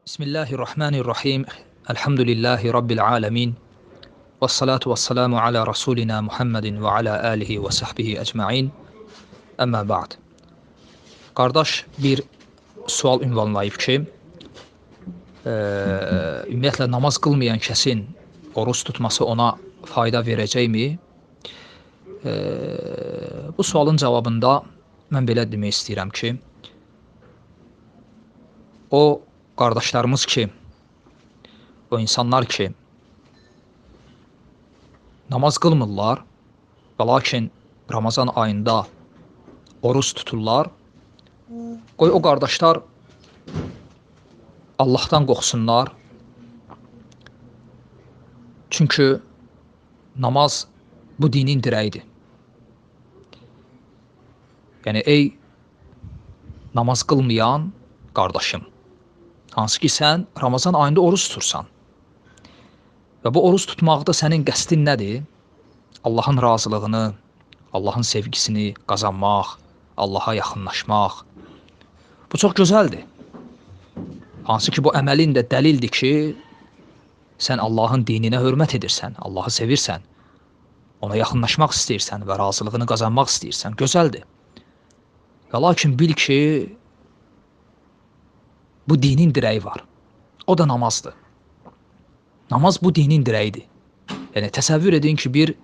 Bismillahirrahmanirrahim. Elhamdülillahi Rabbil alemin. Və salatu və salamu alə rasulina Muhammedin və alə alihi və sahbihi əcmain. Əmmə ba'd. Qardaş bir sual ünvanlayıb ki, ümumiyyətlə namaz qılmayan kəsin oruç tutması ona fayda verəcəkmi? Bu sualın cavabında mən belə demək istəyirəm ki, o qardaşlarımız ki, o insanlar ki, namaz qılmırlar və lakin Ramazan ayında oruç tuturlar, qoy o qardaşlar Allahdan qorxsunlar. Çünki namaz bu dinin dirəyidir. Yəni, ey namaz qılmayan qardaşım, hansı ki sən Ramazan ayında oruç tutursan və bu oruç tutmaqda sənin qəsdin nədir? Allahın razılığını, Allahın sevgisini qazanmaq, Allaha yaxınlaşmaq. Bu çox gözəldir. Hansı ki bu əməlin də dəlildir ki, sən Allahın dininə hörmət edirsən, Allahı sevirsən, ona yaxınlaşmaq istəyirsən və razılığını qazanmaq istəyirsən. Gözəldir. Və lakin bil ki, bu dinin dirəyi var. O da namazdır. Namaz bu dinin dirəyidir. Yəni, təsəvvür edin ki, bir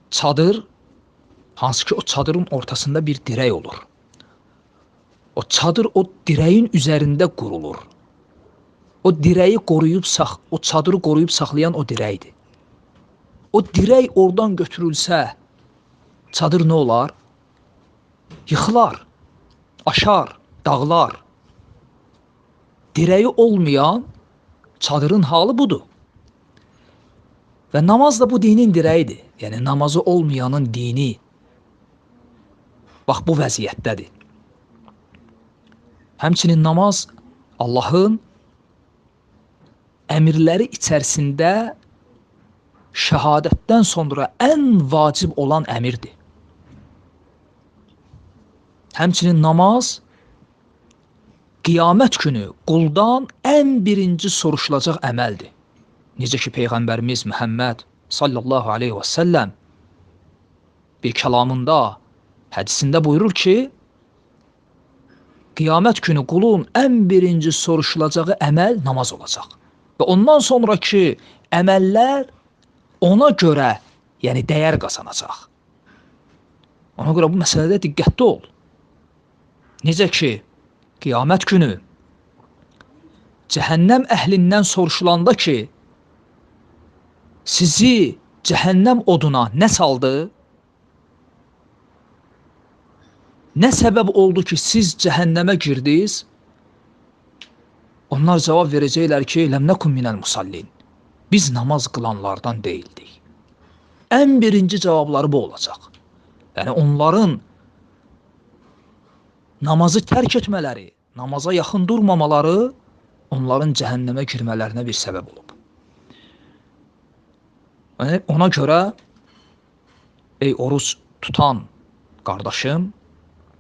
çadır, hansı ki o çadırın ortasında bir dirək olur. O çadır o dirəyin üzərində qurulur. O dirəyi qoruyub, o çadırı qoruyub saxlayan o dirəkdir. O dirək oradan götürülsə, çadır nə olar? Yıxılar, aşar, dağlar. Dirəyi olmayan çadırın halı budur. Və namaz da bu dinin dirəyidir. Yəni, namazı olmayanın dini bax bu vəziyyətdədir. Həmçinin namaz Allahın əmirləri içərisində şəhadətdən sonra ən vacib olan əmirdir. Həmçinin namaz qiyamət günü quldan ən birinci soruşulacaq əməldir. Necə ki, Peyğəmbərimiz Muhammed sallallahu aleyhi və səlləm bir kəlamında, hədisində buyurur ki, qiyamət günü qulun ən birinci soruşulacağı əməl namaz olacaq. Və ondan sonraki əməllər ona görə, yəni dəyər qazanacaq. Ona görə bu məsələdə diqqətli ol. Necə ki, qiyamət günü cəhənnəm əhlindən soruşulanda ki, sizi cəhənnəm oduna nə saldı? Nə səbəb oldu ki, siz cəhənnəmə girdiniz? Onlar cavab verəcəklər ki, ləm nəkun minəl musallin. Biz namaz qılanlardan deyildik. Ən birinci cavabları bu olacaq. Yəni, onların namazı tərk etmələri, namaza yaxın durmamaları onların cəhənnəmə girmələrinə bir səbəb olub. Yəni, ona görə, ey oruç tutan qardaşım,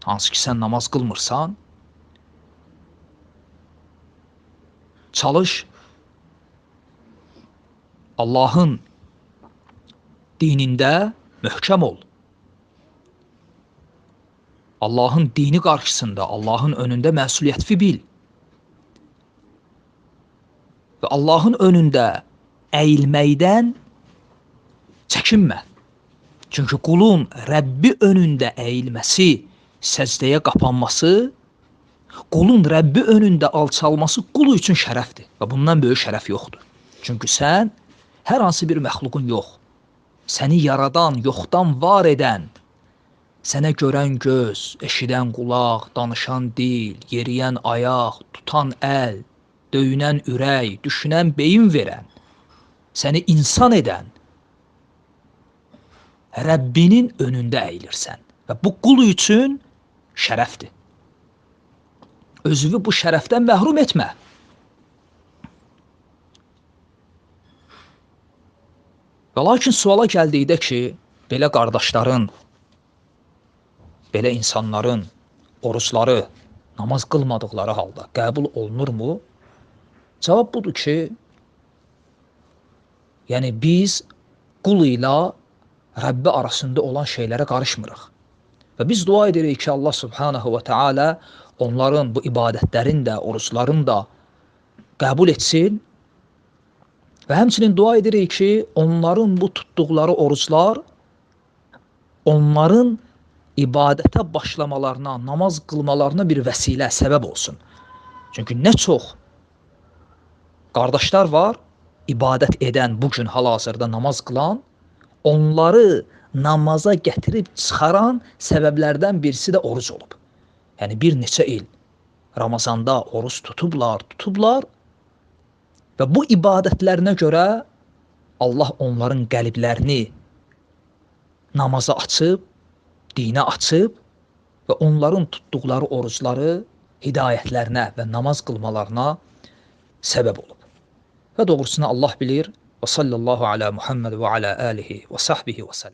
hansı ki sən namaz qılmırsan, çalış, Allahın dinində möhkəm ol. Allahın dini qarşısında, Allahın önündə məsuliyyətli bil. Və Allahın önündə əyilməkdən çəkinmə. Çünki qulun Rəbbi önündə əyilməsi, səcdəyə qapanması, qulun Rəbbi önündə alçalması qul üçün şərəfdir. Və bundan böyük şərəf yoxdur. Çünki sən hər hansı bir məxluqun yox, səni yaradan, yoxdan var edən, sənə görən göz, eşidən qulaq, danışan dil, yeriyən ayaq, tutan əl, döyünən ürək, düşünən beyin verən, səni insan edən Rəbbinin önündə əyilirsən. Və bu qul üçün şərəfdir. Özünü bu şərəfdən məhrum etmə. Və lakin suala gəldikdə ki, belə qardaşların, belə insanların oruçları namaz qılmadıqları halda qəbul olunurmu? Cavab budur ki, yəni biz qul ilə Rəbbi arasında olan şeylərə qarışmırıq. Və biz dua edirik ki, Allah subhanahu və teala onların bu ibadətlərin də, orucların da qəbul etsin. Və həmçinin dua edirik ki, onların bu tutduqları oruclar onların ibadətə başlamalarına, namaz qılmalarına bir vəsilə, səbəb olsun. Çünki nə çox qardaşlar var, ibadət edən, bugün hal-hazırda namaz qılan, onları namaza gətirib çıxaran səbəblərdən birisi də oruc olub. Yəni bir neçə il Ramazanda oruc tutublar və bu ibadətlərinə görə Allah onların qəlblərini namaza açıb, dinə açıb və onların tutduqları orucları hidayətlərinə və namaz qılmalarına səbəb olub. Və doğrusunu Allah bilir. Və sallallahu ala Muhammed və ala alihi və sahbihi və səlləm.